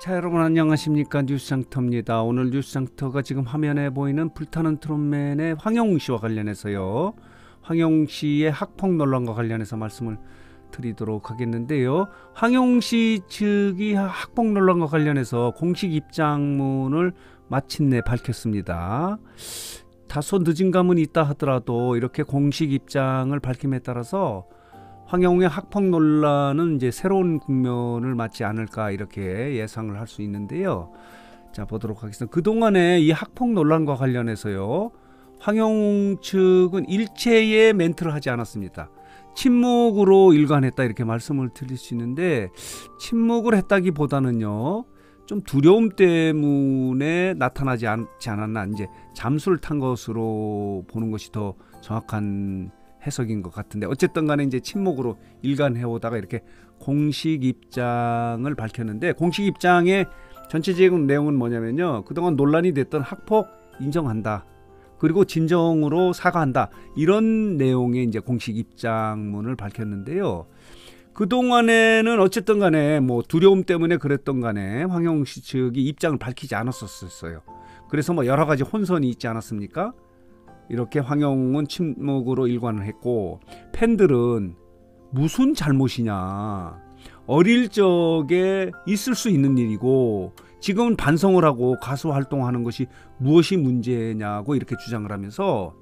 자, 여러분 안녕하십니까. 뉴스장터입니다. 오늘 뉴스장터가 지금 화면에 보이는 불타는 트롯맨의 황영웅 씨와 관련해서요, 황영웅 씨의 학폭 논란과 관련해서 말씀을 드리도록 하겠는데요. 황영웅 씨 측이 학폭 논란과 관련해서 공식 입장문을 마침내 밝혔습니다. 다소 늦은 감은 있다 하더라도 이렇게 공식 입장을 밝힘에 따라서 황영웅의 학폭 논란은 이제 새로운 국면을 맞지 않을까 이렇게 예상을 할 수 있는데요. 자, 보도록 하겠습니다. 그동안에 이 학폭 논란과 관련해서요, 황영웅 측은 일체의 멘트를 하지 않았습니다. 침묵으로 일관했다 이렇게 말씀을 드릴 수 있는데, 침묵을 했다기보다는요, 좀 두려움 때문에 나타나지 않지 않았나, 이제 잠수를 탄 것으로 보는 것이 더 정확한 해석인 것 같은데, 어쨌든 간에 이제 침묵으로 일관해 오다가 이렇게 공식 입장을 밝혔는데, 공식 입장의 전체적인 내용은 뭐냐면요, 그동안 논란이 됐던 학폭 인정한다, 그리고 진정으로 사과한다, 이런 내용의 이제 공식 입장문을 밝혔는데요. 그동안에는 어쨌든 간에 뭐 두려움 때문에 그랬던 간에 황영웅 씨 측이 입장을 밝히지 않았었어요. 그래서 뭐 여러 가지 혼선이 있지 않았습니까? 이렇게 황영웅은 침묵으로 일관을 했고, 팬들은 무슨 잘못이냐, 어릴 적에 있을 수 있는 일이고 지금은 반성을 하고 가수 활동하는 것이 무엇이 문제냐고 이렇게 주장을 하면서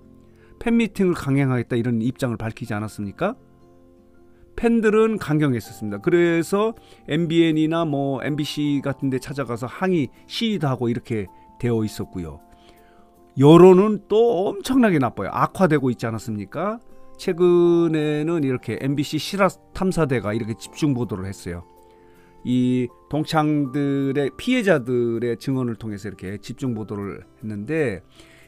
팬미팅을 강행하겠다 이런 입장을 밝히지 않았습니까? 팬들은 강경했었습니다. 그래서 MBN이나 뭐 MBC 같은 데 찾아가서 항의 시위도 하고 이렇게 되어 있었고요. 여론은 또 엄청나게 나빠요. 악화되고 있지 않았습니까? 최근에는 이렇게 MBC 실화 탐사대가 이렇게 집중 보도를 했어요. 이 동창들의 피해자들의 증언을 통해서 이렇게 집중 보도를 했는데,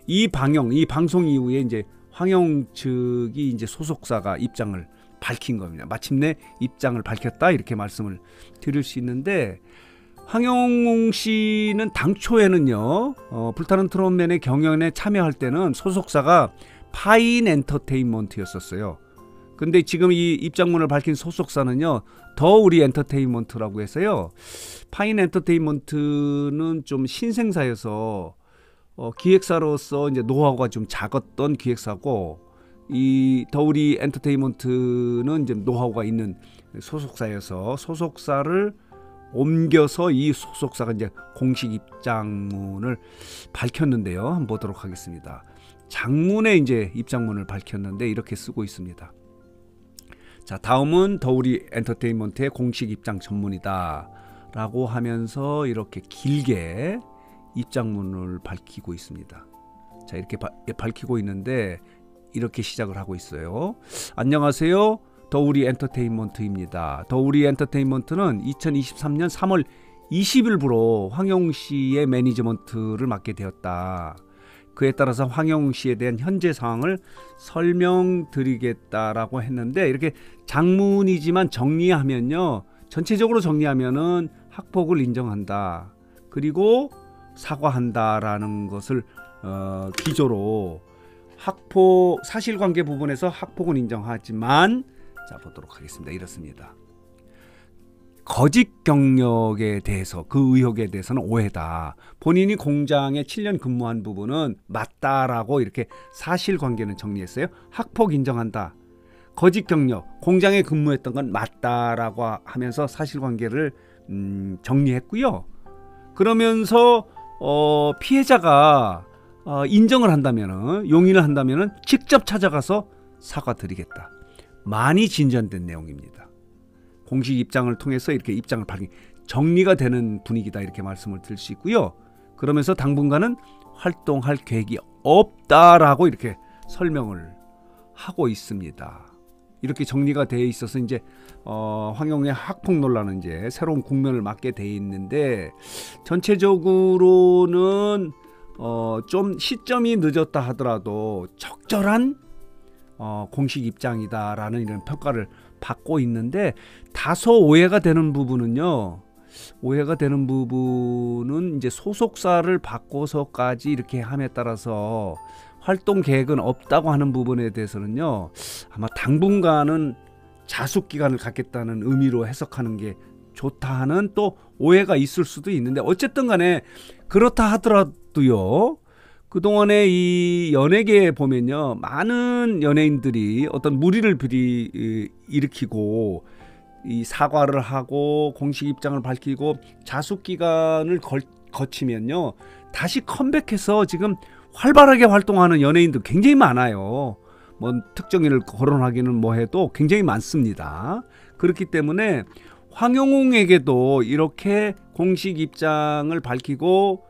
이 방송 이후에 이제 황영웅 측이 이제 소속사가 입장을 밝힌 겁니다. 마침내 입장을 밝혔다 이렇게 말씀을 드릴 수 있는데, 황영웅 씨는 당초에는요, 불타는 트롯맨의 경연에 참여할 때는 소속사가 파인 엔터테인먼트였었어요. 근데 지금 이 입장문을 밝힌 소속사는요, 더 우리 엔터테인먼트라고 해서요, 파인 엔터테인먼트는 좀 신생사여서 기획사로서 이제 노하우가 좀 작았던 기획사고, 이 더 우리 엔터테인먼트는 이제 노하우가 있는 소속사여서 소속사를 옮겨서 이 소속사가 이제 공식 입장문을 밝혔는데요. 한번 보도록 하겠습니다. 장문에 이제 입장문을 밝혔는데 이렇게 쓰고 있습니다. 자, 다음은 더 우리 엔터테인먼트의 공식 입장 전문이다 라고 하면서 이렇게 길게 입장문을 밝히고 있습니다. 자, 이렇게 밝히고 있는데 이렇게 시작을 하고 있어요. 안녕하세요, 더 우리 엔터테인먼트입니다. 더 우리 엔터테인먼트는 2023년 3월 20일부로 황영웅 씨의 매니지먼트를 맡게 되었다. 그에 따라서 황영웅 씨에 대한 현재 상황을 설명드리겠다라고 했는데, 이렇게 장문이지만 정리하면요, 전체적으로 정리하면은 학폭을 인정한다, 그리고 사과한다라는 것을 기조로 학폭 사실관계 부분에서 학폭은 인정하지만, 자, 보도록 하겠습니다. 이렇습니다. 거짓 경력에 대해서, 그 의혹에 대해서는 오해다. 본인이 공장에 7년 근무한 부분은 맞다라고 이렇게 사실관계는 정리했어요. 학폭 인정한다. 거짓 경력, 공장에 근무했던 건 맞다라고 하면서 사실관계를 정리했고요. 그러면서 피해자가 인정을 한다면은, 용인을 한다면은 직접 찾아가서 사과드리겠다. 많이 진전된 내용입니다. 공식 입장을 통해서 이렇게 입장을 정리가 되는 분위기다 이렇게 말씀을 드릴 수 있고요. 그러면서 당분간은 활동할 계획이 없다라고 이렇게 설명을 하고 있습니다. 이렇게 정리가 되어 있어서 이제 황영웅의 학폭 논란은 이제 새로운 국면을 맞게 돼 있는데, 전체적으로는 좀 시점이 늦었다 하더라도 적절한 공식 입장이다라는 이런 평가를 받고 있는데, 다소 오해가 되는 부분은 이제 소속사를 바꿔서까지 이렇게 함에 따라서 활동 계획은 없다고 하는 부분에 대해서는요, 아마 당분간은 자숙 기간을 갖겠다는 의미로 해석하는 게 좋다 하는 또 오해가 있을 수도 있는데 어쨌든 간에 그렇다 하더라도요. 그동안에 이 연예계에 보면요. 많은 연예인들이 어떤 무리를 일으키고 이 사과를 하고 공식 입장을 밝히고 자숙 기간을 거치면요. 다시 컴백해서 지금 활발하게 활동하는 연예인도 굉장히 많아요. 뭐 특정인을 거론하기는 뭐해도 굉장히 많습니다. 그렇기 때문에 황영웅에게도 이렇게 공식 입장을 밝히고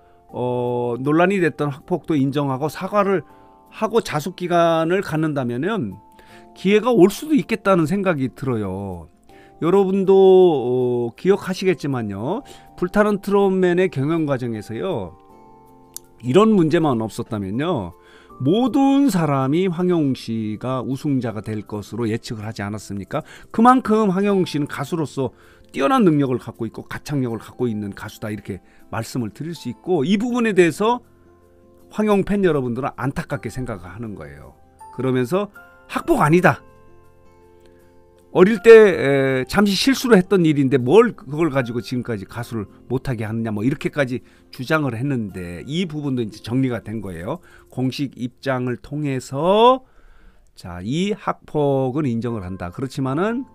논란이 됐던 학폭도 인정하고 사과를 하고 자숙 기간을 갖는다면은 기회가 올 수도 있겠다는 생각이 들어요. 여러분도 기억하시겠지만요. 불타는 트롯맨의 경영 과정에서요. 이런 문제만 없었다면요. 모든 사람이 황영웅 씨가 우승자가 될 것으로 예측을 하지 않았습니까? 그만큼 황영웅 씨는 가수로서 뛰어난 능력을 갖고 있고 가창력을 갖고 있는 가수다 이렇게 말씀을 드릴 수 있고 이 부분에 대해서 황영웅 팬 여러분들은 안타깝게 생각하는 거예요. 그러면서 학폭 아니다. 어릴 때 잠시 실수로 했던 일인데 뭘 그걸 가지고 지금까지 가수를 못하게 하느냐 뭐 이렇게까지 주장을 했는데 이 부분도 이제 정리가 된 거예요. 공식 입장을 통해서 자, 이 학폭은 인정을 한다. 그렇지만은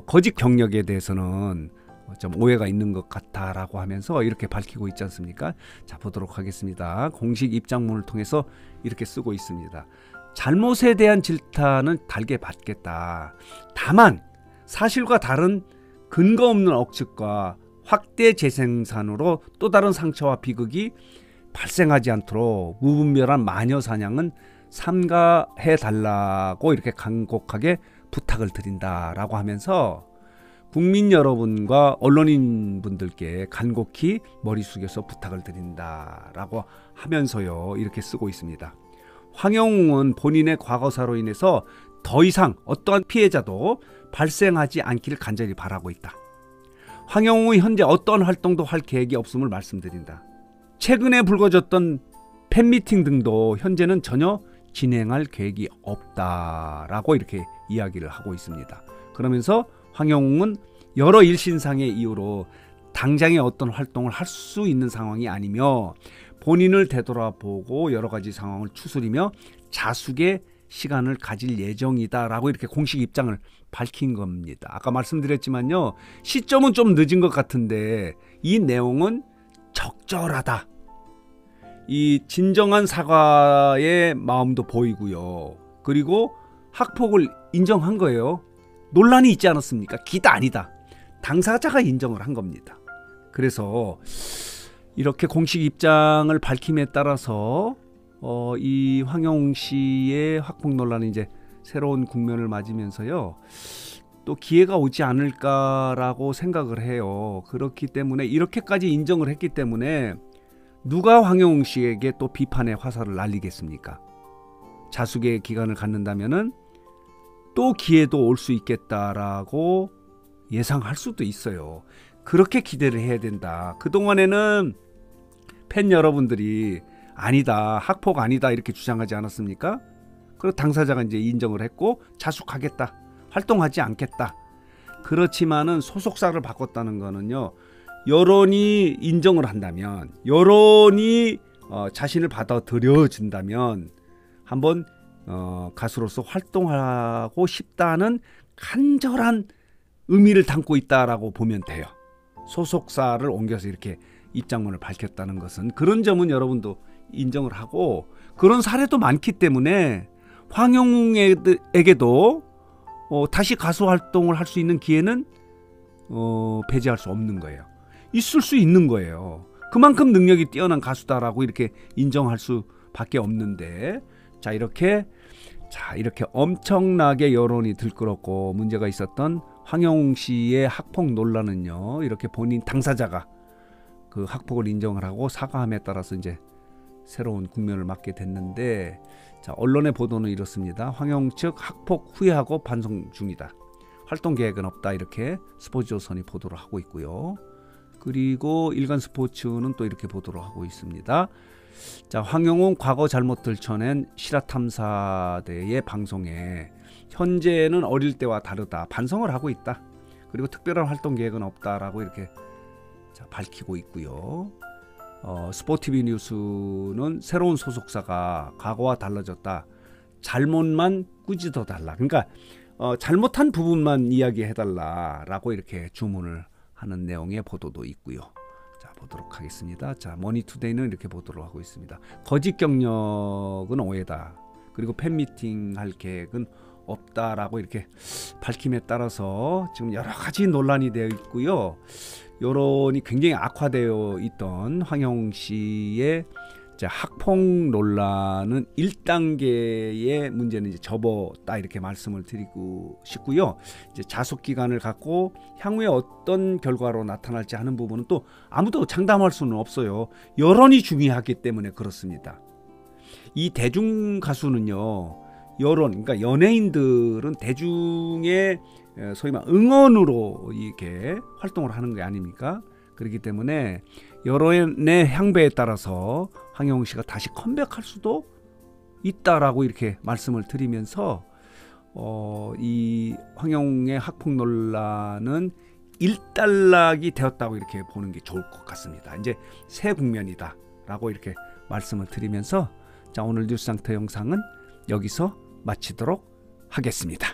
거짓 경력에 대해서는 좀 오해가 있는 것 같다라고 하면서 이렇게 밝히고 있지 않습니까? 자, 보도록 하겠습니다. 공식 입장문을 통해서 이렇게 쓰고 있습니다. 잘못에 대한 질타는 달게 받겠다. 다만 사실과 다른 근거 없는 억측과 확대 재생산으로 또 다른 상처와 비극이 발생하지 않도록 무분별한 마녀 사냥은 삼가해 달라고 이렇게 간곡하게 부탁을 드린다라고 하면서 국민 여러분과 언론인 분들께 간곡히 머리 숙여서 부탁을 드린다라고 하면서요. 이렇게 쓰고 있습니다. 황영웅은 본인의 과거사로 인해서 더 이상 어떠한 피해자도 발생하지 않기를 간절히 바라고 있다. 황영웅이 현재 어떠한 활동도 할 계획이 없음을 말씀드린다. 최근에 불거졌던 팬미팅 등도 현재는 전혀 진행할 계획이 없다라고 이렇게 이야기를 하고 있습니다. 그러면서 황영웅은 여러 일신상의 이유로 당장의 어떤 활동을 할 수 있는 상황이 아니며 본인을 되돌아보고 여러 가지 상황을 추스리며 자숙의 시간을 가질 예정이다라고 이렇게 공식 입장을 밝힌 겁니다. 아까 말씀드렸지만요. 시점은 좀 늦은 것 같은데 이 내용은 적절하다. 이 진정한 사과의 마음도 보이고요. 그리고 학폭을 인정한 거예요. 논란이 있지 않았습니까? 기다 아니다. 당사자가 인정을 한 겁니다. 그래서 이렇게 공식 입장을 밝힘에 따라서 이 황영웅 씨의 학폭 논란이 이제 새로운 국면을 맞으면서요. 또 기회가 오지 않을까라고 생각을 해요. 그렇기 때문에 이렇게까지 인정을 했기 때문에 누가 황영웅 씨에게 또 비판의 화살을 날리겠습니까? 자숙의 기간을 갖는다면은 또 기회도 올 수 있겠다라고 예상할 수도 있어요. 그렇게 기대를 해야 된다. 그동안에는 팬 여러분들이 아니다, 학폭 아니다 이렇게 주장하지 않았습니까? 그리고 당사자가 이제 인정을 했고 자숙하겠다, 활동하지 않겠다. 그렇지만은 소속사를 바꿨다는 거는요. 여론이 인정을 한다면, 여론이 자신을 받아들여진다면 한번 가수로서 활동하고 싶다는 간절한 의미를 담고 있다라고 보면 돼요. 소속사를 옮겨서 이렇게 입장문을 밝혔다는 것은 그런 점은 여러분도 인정을 하고 그런 사례도 많기 때문에 황영웅에게도 다시 가수 활동을 할 수 있는 기회는 배제할 수 없는 거예요. 있을 수 있는 거예요. 그만큼 능력이 뛰어난 가수다라고 이렇게 인정할 수밖에 없는데 자 이렇게 엄청나게 여론이 들끓었고 문제가 있었던 황영웅 씨의 학폭 논란은요. 이렇게 본인 당사자가 그 학폭을 인정을 하고 사과함에 따라서 이제 새로운 국면을 맞게 됐는데 자 언론의 보도는 이렇습니다. 황영웅 측 학폭 후회하고 반성 중이다. 활동 계획은 없다. 이렇게 스포츠조선이 보도를 하고 있고요. 그리고 일간 스포츠는 또 이렇게 보도를 하고 있습니다. 자, 황영웅 과거 잘못 들춰낸 실화탐사대의 방송에 현재는 어릴 때와 다르다. 반성을 하고 있다. 그리고 특별한 활동 계획은 없다라고 이렇게 밝히고 있고요. 스포티비 뉴스는 새로운 소속사가 과거와 달라졌다. 잘못만 꾸짖어 달라. 그러니까 잘못한 부분만 이야기해달라라고 이렇게 주문을 하는 내용의 보도도 있고요. 자, 보도록 하겠습니다. 자, 머니투데이는 이렇게 보도를 하고 있습니다. 거짓 경력은 오해다. 그리고 팬미팅 할 계획은 없다라고 이렇게 밝힘에 따라서 지금 여러 가지 논란이 되어 있고요. 여론이 굉장히 악화되어 있던 황영 씨의 학폭 논란은 1단계의 문제는 이제 접었다 이렇게 말씀을 드리고 싶고요. 이제 자숙 기간을 갖고 향후에 어떤 결과로 나타날지 하는 부분은 또 아무도 장담할 수는 없어요. 여론이 중요하기 때문에 그렇습니다. 이 대중 가수는요, 여론, 그러니까 연예인들은 대중의 소위 말 응원으로 이렇게 활동을 하는 게 아닙니까? 그렇기 때문에 여론의 향배에 따라서 황영웅 씨가 다시 컴백할 수도 있다라고 이렇게 말씀을 드리면서 이 황영웅의 학폭 논란은 일단락이 되었다고 이렇게 보는 게 좋을 것 같습니다. 이제 새 국면이다라고 이렇게 말씀을 드리면서 자, 오늘 뉴스상터 영상은 여기서 마치도록 하겠습니다.